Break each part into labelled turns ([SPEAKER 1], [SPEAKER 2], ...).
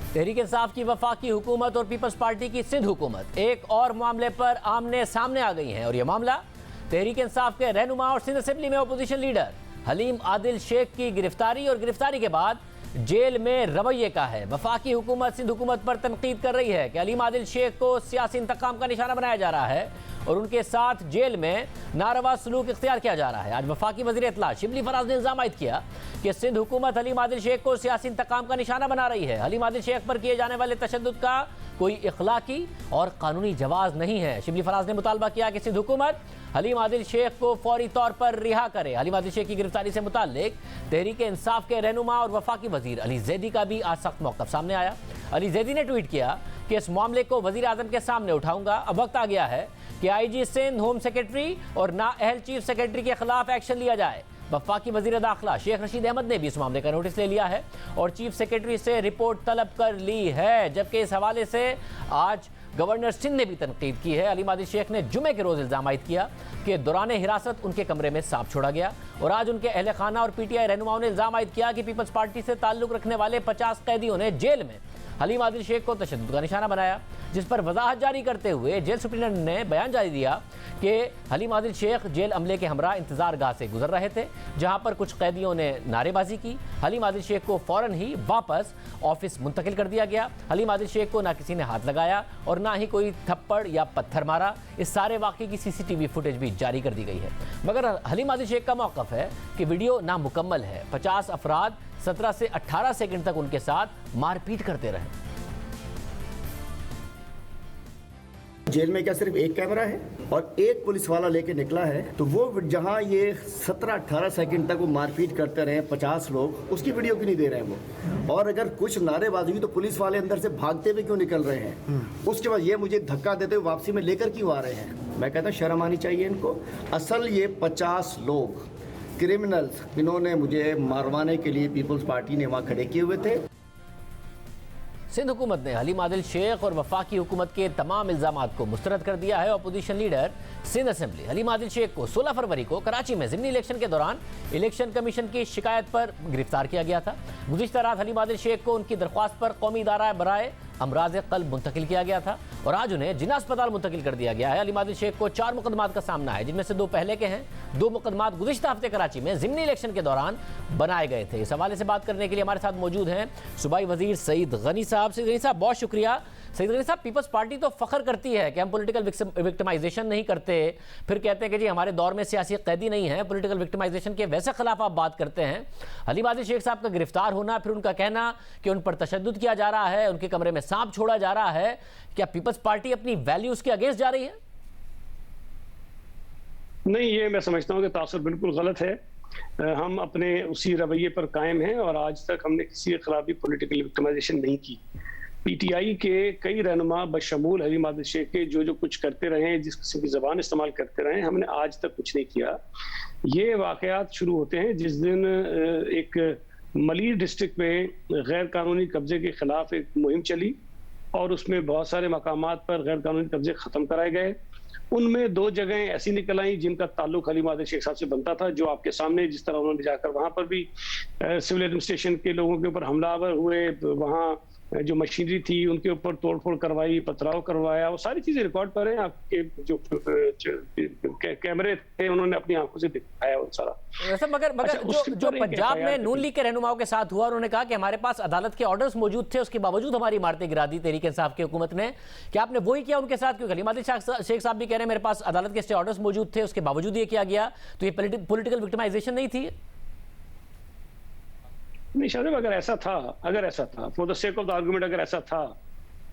[SPEAKER 1] तहरीक इंसाफ की वफाकी हुकूमत और पीपल्स पार्टी की सिंध हुकूमत एक और मामले पर आमने सामने आ गई हैं और यह मामला तहरीक इंसाफ के रहनुमा और सिंध असेंबली में अपोजिशन लीडर हलीम आदिल शेख की गिरफ्तारी और गिरफ्तारी के बाद जेल में रवैये का है। वफाकी हुकूमत सिंध हुकूमत पर तनकीद कर रही है कि हलीम आदिल शेख को सियासी इंतकाम का निशाना बनाया जा रहा है और उनके साथ जेल में नारवा सलूक इख्तियार किया जा रहा है। आज वफाकी वज़ीर इत्तला शिबली फराज ने इल्ज़ाम आयद किया कि सिंध हुकूमत हलीम आदिल शेख को सियासी इंतकाम का निशाना बना रही है। हलीम आदिल शेख पर किए जाने वाले तशद्दुद का कोई इखलाकी और कानूनी जवाज़ नहीं है। शिबली फराज ने मुतालबा किया कि सिंध हुकूमत हलीम आदिल शेख को फौरी तौर पर रिहा करे। हलीम आदिल शेख की गिरफ्तारी से मुताल्लिक तहरीक इंसाफ के रहनुमा और वफाकी वज़ीर अली ज़ैदी का भी आज सख्त मौक़िफ़ सामने आया। अली ज़ैदी ने ट्वीट किया कि इस मामले को वज़ीर आज़म के सामने उठाऊंगा। अब वक्त आ गया है कि IG सिंध, होम सेक्रेटरी और नाअहल चीफ सेक्रेटरी के खिलाफ एक्शन लिया जाए। वफाकी वज़ीर दाखिला शेख रशीद अहमद ने भी इस मामले का नोटिस ले लिया है और चीफ सेक्रेटरी से रिपोर्ट तलब कर ली है। जबकि इस हवाले से आज गवर्नर सिंध ने भी तनकीद की है। हलीम आदिल शेख ने जुमे के रोज़ इल्ज़ाम आयद किया कि दौरान हिरासत उनके कमरे में सांप छोड़ा गया और आज उनके अहले खाना और PTI रहनुमाओं ने इल्ज़ाम आयद किया कि पीपल्स पार्टी से ताल्लुक़ रखने वाले 50 कैदियों ने जेल में हलीम आदिल शेख को तशद्दुद का निशाना बनाया, जिस पर वजाहत जारी करते हुए जेल सुप्रिटेंडेंट ने बयान जारी दिया कि हलीम आदिल शेख जेल अमले के हमरा इंतजार गाह से गुजर रहे थे, जहां पर कुछ कैदियों ने नारेबाजी की। हलीम आदिल शेख को फौरन ही वापस ऑफिस मुंतकिल कर दिया गया। हलीम आदिल शेख को ना किसी ने हाथ लगाया और ना ही कोई थप्पड़ या पत्थर मारा। इस सारे वाक़े की CCTV फुटेज भी जारी कर दी गई है। मगर हलीम आदिल शेख का मौक़िफ़ है कि वीडियो नामुकम्मल है। 50 अफराद 17 से 18 सेकंड तक उनके साथ मारपीट करते रहे।
[SPEAKER 2] जेल में क्या सिर्फ एक कैमरा है और एक पुलिस वाला लेके निकला है, तो वो जहां ये 17-18 सेकंड तक वो मारपीट करते रहे 50 लोग, उसकी वीडियो क्यों नहीं दे रहे हैं वो? और अगर कुछ नारेबाजी हुई तो पुलिस वाले अंदर से भागते हुए क्यों निकल रहे हैं? उसके बाद ये मुझे धक्का देते हुए वापसी में लेकर क्यों आ रहे हैं? मैं कहता हूँ शर्म आनी चाहिए इनको। असल ये 50 लोग क्रिमिनल्स इन्होंने मुझे मारवाने के लिए पीपल्स पार्टी ने वहाँ खड़े किए हुए थे।
[SPEAKER 1] सिंध हुकूमत ने हलीम आदिल शेख और वफाकी हुकूमत के तमाम इल्ज़ामात को मुस्तरद कर दिया है। Opposition leader Sindh assembly Haleem Adil Sheikh को 16 फरवरी को कराची में ज़िमनी इलेक्शन के दौरान इलेक्शन कमीशन की शिकायत पर गिरफ्तार किया गया था। गुज़िश्ता रात हलीम आदिल शेख को उनकी दरख्वास्त पर कौमी इदारा बराए अमराज क़ल्ब मुंतकिल किया गया था और आज उन्हें जिन्ना अस्पताल मुंतकिल कर दिया गया है। हलीम आदिल शेख को 4 मुकदमात का सामना है, जिनमें से 2 पहले के हैं। 2 मुकदमात गुज़िश्ता हफ्ते कराची में ज़िमनी इलेक्शन के दौरान बनाए गए थे। इस हवाले से बात करने के लिए हमारे साथ मौजूद हैं सूबाई वज़ीर सईद गनी साहब। सईद गनी साहब, बहुत शुक्रिया। सईद गनी साहब, पीपल्स पार्टी तो फ़ख्र करती है कि हम पॉलिटिकल विक्टिमाइजेशन नहीं करते, फिर कहते हैं कि जी हमारे दौर में सियासी कैदी नहीं है, पॉलिटिकल विक्टिमाइजेशन के वैसे खिलाफ आप बात करते हैं। हलीम आदिल शेख साहब का गिरफ्तार होना, फिर उनका कहना कि उन पर तशद्दुद किया जा रहा है, उनके कमरे में सांप छोड़ा जा रहा है, क्या पीपल्स पार्टी अपनी वैल्यूज के अगेंस्ट जा रही है?
[SPEAKER 3] नहीं, ये मैं समझता हूँ कि तासुर बिल्कुल गलत है। हम अपने उसी रवैये पर कायम हैं और आज तक हमने किसी के खिलाफ भी पॉलिटिकल विक्टिमाइजेशन नहीं की। PTI के कई रहनुमा बशमूल हलीम आदिल शेख के जो कुछ करते रहे, जिस किस्म की ज़बान इस्तेमाल करते रहे, हमने आज तक कुछ नहीं किया। ये वाक़यात शुरू होते हैं जिस दिन एक मलीर डिस्ट्रिक्ट में गैर कानूनी कब्जे के खिलाफ एक मुहिम चली और उसमें बहुत सारे मकामात पर गैर कानूनी कब्जे ख़त्म कराए गए। उनमें 2 जगहें ऐसी निकल आई जिनका ताल्लुक हलीम आदिल शेख साहब से बनता था, जो आपके सामने जिस तरह उन्होंने जाकर वहाँ पर भी सिविल एडमिनिस्ट्रेशन के लोगों के ऊपर हमलावर हुए, वहाँ जो मशीनरी थी उनके ऊपर तोड़फोड़ करवाई, पथराव करवाया, वो सारी चीजें रिकॉर्ड पर हैं। आपके जो कैमरे थे उन्होंने अपनी आंखों से दिखाया वो सारा।
[SPEAKER 1] वैसे मगर जो पंजाब में नून लीग के रहनुमाओं के साथ हुआ, उन्होंने कहा कि हमारे पास अदालत के ऑर्डर्स मौजूद थे, उसके बावजूद हमारी इमारतें गिरा दी तहरीक इंसाफ की हुकूमत ने। क्या आपने वही किया उनके साथ? क्योंकि हलीम आदिल शेख साहब भी कह रहे हैं मेरे पास अदालत के स्टे ऑर्डर्स मौजूद थे, उसके बावजूद ये किया गया, तो ये पॉलिटिकल विक्टिमाइजेशन नहीं थी?
[SPEAKER 3] नहीं शाहजेब, अगर ऐसा था for the sake of the argument, अगर ऐसा था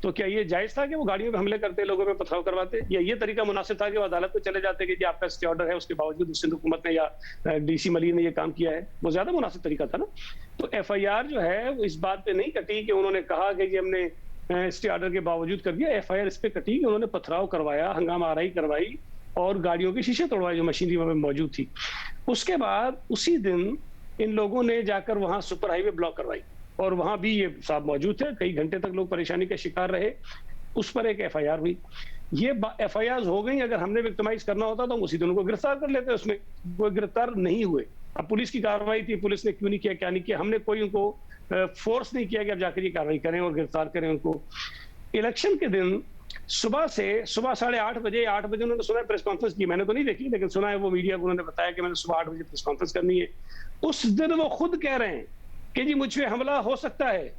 [SPEAKER 3] तो क्या ये जायज था कि वो गाड़ियों पे हमले करते, लोगों पे पथराव करवाते, या ये तरीका मुनासिब था कि वो अदालत में चले जाते कि जी आपका स्टे ऑर्डर है, उसके बावजूद सिंध हुकूमत ने या DC मलिक ने ये काम किया है? वो ज्यादा मुनासिब तरीका था ना। तो FIR जो है वो इस बात पे नहीं कटी कि उन्होंने कहा कि जी हमने स्टे ऑर्डर के बावजूद कर दिया। FIR इस पे कटी कि उन्होंने पथराव करवाया, हंगामा आराई करवाई और गाड़ियों के शीशे तोड़वाए जो मशीनरी वहां पे मौजूद थी। उसके बाद उसी दिन इन लोगों ने जाकर वहां सुपर हाईवे ब्लॉक करवाई और वहां भी ये साहब मौजूद थे, कई घंटे तक लोग परेशानी का शिकार रहे। उस पर एक FIR हुई। ये FIRs हो गई। अगर हमने विक्टिमाइज करना होता तो हम उसी दिन उनको गिरफ्तार कर लेते। उसमें वो गिरफ्तार नहीं हुए। अब पुलिस की कार्रवाई थी, पुलिस ने क्यों नहीं किया, क्या नहीं किया, हमने कोई उनको फोर्स नहीं किया कि अब जाकर ये कार्रवाई करें और गिरफ्तार करें उनको। इलेक्शन के दिन सुबह 8:30 बजे उन्होंने सुना प्रेस कॉन्फ्रेंस की, मैंने तो नहीं देखी लेकिन सुना है वो मीडिया को उन्होंने बताया कि मैंने सुबह 8 बजे प्रेस कॉन्फ्रेंस करनी है। उस दिन वो खुद कह रहे हैं कि जी मुझ पे हमला हो सकता है,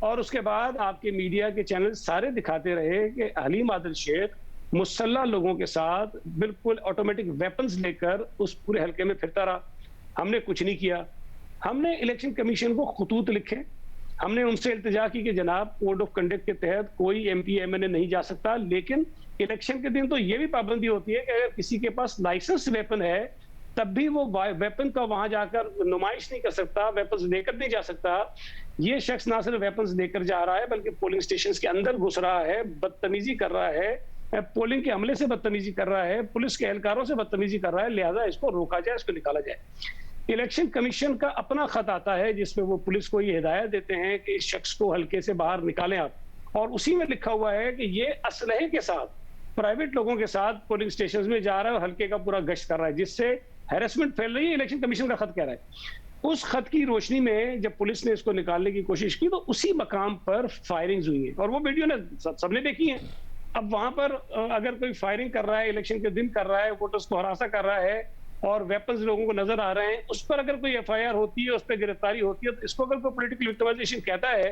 [SPEAKER 3] और उसके बाद आपके मीडिया के चैनल सारे दिखाते रहे कि हलीम आदिल शेख मुसल्लह लोगों के साथ बिल्कुल ऑटोमेटिक वेपन्स लेकर उस पूरे हल्के में फिरता रहा। हमने कुछ नहीं किया। हमने इलेक्शन कमीशन को खतूत लिखे, हमने उनसे इल्तिजा की कि जनाब कोड ऑफ कंडक्ट के तहत कोई MP MNA नहीं जा सकता, लेकिन इलेक्शन के दिन तो ये भी पाबंदी होती है कि अगर किसी के पास लाइसेंस वेपन है तब भी वो वेपन का वहां जाकर नुमाइश नहीं कर सकता, वेपन्स लेकर नहीं जा सकता। ये शख्स ना सिर्फ वेपन्स लेकर जा रहा है बल्कि पोलिंग स्टेशन के अंदर घुस रहा है, बदतमीजी कर रहा है, पोलिंग के अमले से बदतमीजी कर रहा है, पुलिस के एहलकारों से बदतमीजी कर रहा है। लिहाजा इसको रोका जाए, इसको निकाला जाए। इलेक्शन कमीशन का अपना खत आता है जिसमें वो पुलिस को ये हिदायत देते हैं कि इस शख्स को हल्के से बाहर निकालें आप, और उसी में लिखा हुआ है कि ये असलहे के साथ प्राइवेट लोगों के साथ पोलिंग स्टेशन में जा रहा है और हल्के का पूरा गश्त कर रहा है, जिससे हैरेसमेंट फैल रही है। इलेक्शन कमीशन का खत कह रहा है। उस खत की रोशनी में जब पुलिस ने इसको निकालने की कोशिश की तो उसी मकाम पर फायरिंग्स हुई है, और वो वीडियो ने सबने देखी है। अब वहां पर अगर कोई फायरिंग कर रहा है, इलेक्शन के दिन कर रहा है, वोटर्स को हरासा कर रहा है और वेपन्स लोगों को नजर आ रहे हैं, उस पर अगर कोई FIR होती है, उस पर गिरफ्तारी होती है, तो इसको अगर कोई पॉलिटिकल विक्टिमाइजेशन कहता है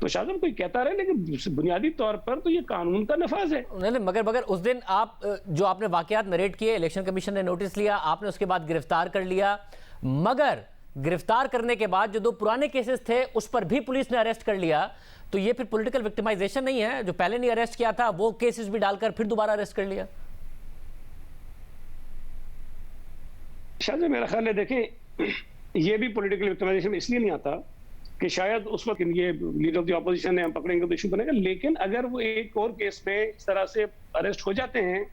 [SPEAKER 3] तो शायद कोई कहता रहे, लेकिन बुनियादी तौर पर तो ये कानून का नफाज है।
[SPEAKER 1] नहीं, मगर उस दिन आप जो आपने वाकयात नरेट किए, इलेक्शन कमीशन ने नोटिस लिया, आपने उसके बाद गिरफ्तार कर लिया, मगर गिरफ्तार करने के बाद जो 2 पुराने केसेस थे उस पर भी पुलिस ने अरेस्ट कर लिया, तो ये फिर पॉलिटिकल विक्टिमाइजेशन नहीं है? जो पहले नहीं अरेस्ट किया था वो केसेस भी डालकर फिर दोबारा अरेस्ट कर लिया।
[SPEAKER 3] शायद मेरा ख्याल है, देखें ये भी पॉलिटिकल विक्टिमाइजेशन इसलिए नहीं आता कि शायद उस वक्त ये लीडर ऑफ द ऑपोजिशन है, हम पकड़ेंगे तो इशू बनेगा, लेकिन अगर वो एक और केस में इस तरह से अरेस्ट हो जाते हैं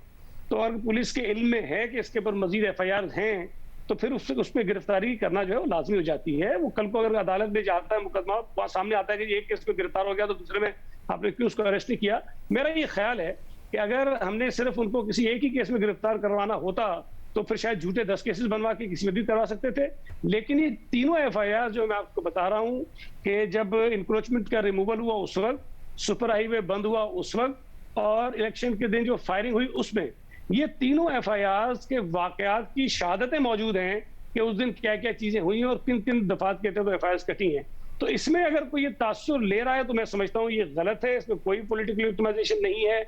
[SPEAKER 3] तो और पुलिस के इल्म में है कि इसके ऊपर मजीद FIR हैं तो फिर उस पर गिरफ्तारी करना जो है वो लाजमी हो जाती है। वो कल को अगर अदालत में जाता है मुकदमा, वहाँ सामने आता है कि एक केस में गिरफ्तार हो गया तो दूसरे में आपने क्यों उसको अरेस्ट नहीं किया। मेरा ये ख्याल है कि अगर हमने सिर्फ उनको किसी एक ही केस में गिरफ्तार करवाना होता तो फिर शायद झूठे 10 केसेस बनवा के किसी में भी करवा सकते थे, लेकिन ये तीनों FIR जो मैं आपको बता रहा हूँ कि जब इंक्रोचमेंट का रिमूवल हुआ उस वक्त, सुपर हाईवे बंद हुआ उस वक्त, और इलेक्शन के दिन जो फायरिंग हुई उसमें, ये तीनों FIR के वाकयात की शहादतें मौजूद हैं कि उस दिन क्या क्या चीजें हुई हैं और किन दफात के तहत FIR कटी हैं। तो इसमें अगर कोई ये तासुर ले रहा है तो मैं समझता हूँ ये गलत है, इसमें कोई पॉलिटिकल विक्टिमाइजेशन नहीं है,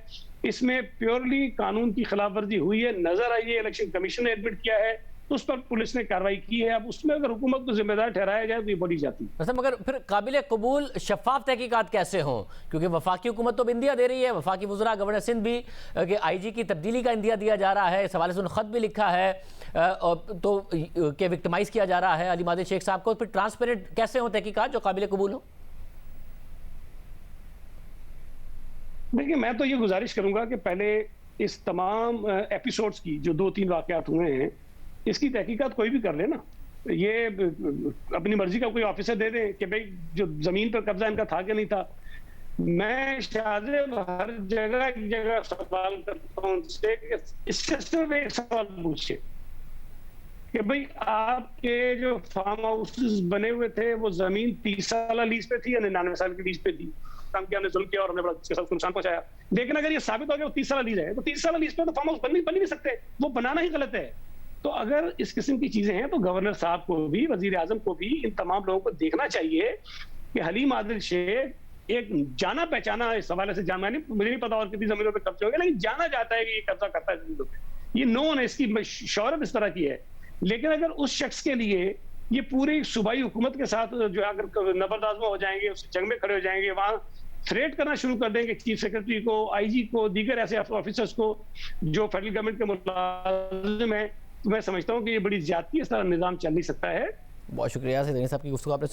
[SPEAKER 3] इसमें प्योरली कानून की खिलाफ वर्जी हुई है, नजर आई है, इलेक्शन कमीशन ने एडमिट किया है, उस पर पुलिस ने कार्रवाई की है। अब उसमें अगर हुकूमत को जिम्मेदार ठहराया जाए तो ये बढ़ी जाती है।
[SPEAKER 1] वैसे मगर फिर काबिल कबूल शफाफ तहकीकात कैसे हों, क्योंकि वफाकी हुकूमत तो इंदिया दे रही है, वफाकी वज़रा गवर्नर सिंध भी कि IG की तब्दीली का इंदिया दिया जा रहा है, इस हवाले से उन्होंने ख़त भी लिखा है तो कि विक्टिमाइज़ किया जा रहा है हलीम आदिल शेख साहब को। फिर ट्रांसपेरेंट कैसे हों तहकीकात जो काबिल कबूल हो?
[SPEAKER 3] देखिए, मैं तो ये गुजारिश करूंगा कि पहले इस तमाम एपिसोड्स की जो 2-3 वाकयात हुए हैं इसकी तहकीकात कोई भी कर ले ना। ये अपनी मर्जी का कोई ऑफिसर दे दे कि भाई जो जमीन पर कब्जा इनका था कि नहीं था। मैं शाहजेब हर जगह सवाल करता हूं उनसे कि इससे सिर्फ एक सवाल पूछे कि भाई आपके जो फार्म हाउसेस बने हुए थे वो जमीन 30 साल लीज पे थी या 99 साल की लीज पे थी? काम किया, हमने जुल्म किया और हमने बड़ा इसके साथ नुकसान पहुंचाया, लेकिन अगर ये साबित हो गया वो 30 साल लीज है तो 30 साल लीज पे तो फार्म हाउस बन ही नहीं सकते, वो बनाना ही गलत है। तो अगर इस किस्म की चीजें हैं तो गवर्नर साहब को भी, वजीर आजम को भी, इन तमाम लोगों को देखना चाहिए कि हलीम आदिल शेख एक जाना पहचाना इस हवाले से जाना, मुझे नहीं पता और कितनी जमीनों पे कब्जे होंगे, लेकिन जाना जाता है कि ये कब्जा करता है जमीनों पे, ये नोन है, इसकी शौहरत इस तरह की है। लेकिन अगर उस शख्स के लिए ये पूरी सूबाई हुकूमत के साथ जो अगर नबरदाजमा हो जाएंगे, उस जंग में खड़े हो जाएंगे, वहां थ्रेट करना शुरू कर देंगे चीफ सेक्रेटरी को, IG को, दीगर ऐसे ऑफिसर्स को जो फेडरल गवर्नमेंट के मुलाजिम है, तो मैं समझता हूँ कि ये बड़ी ज्यादती, इस तरह निजाम चल नहीं सकता है।
[SPEAKER 1] बहुत शुक्रिया सैयद साहब की गुफ्तगू आपने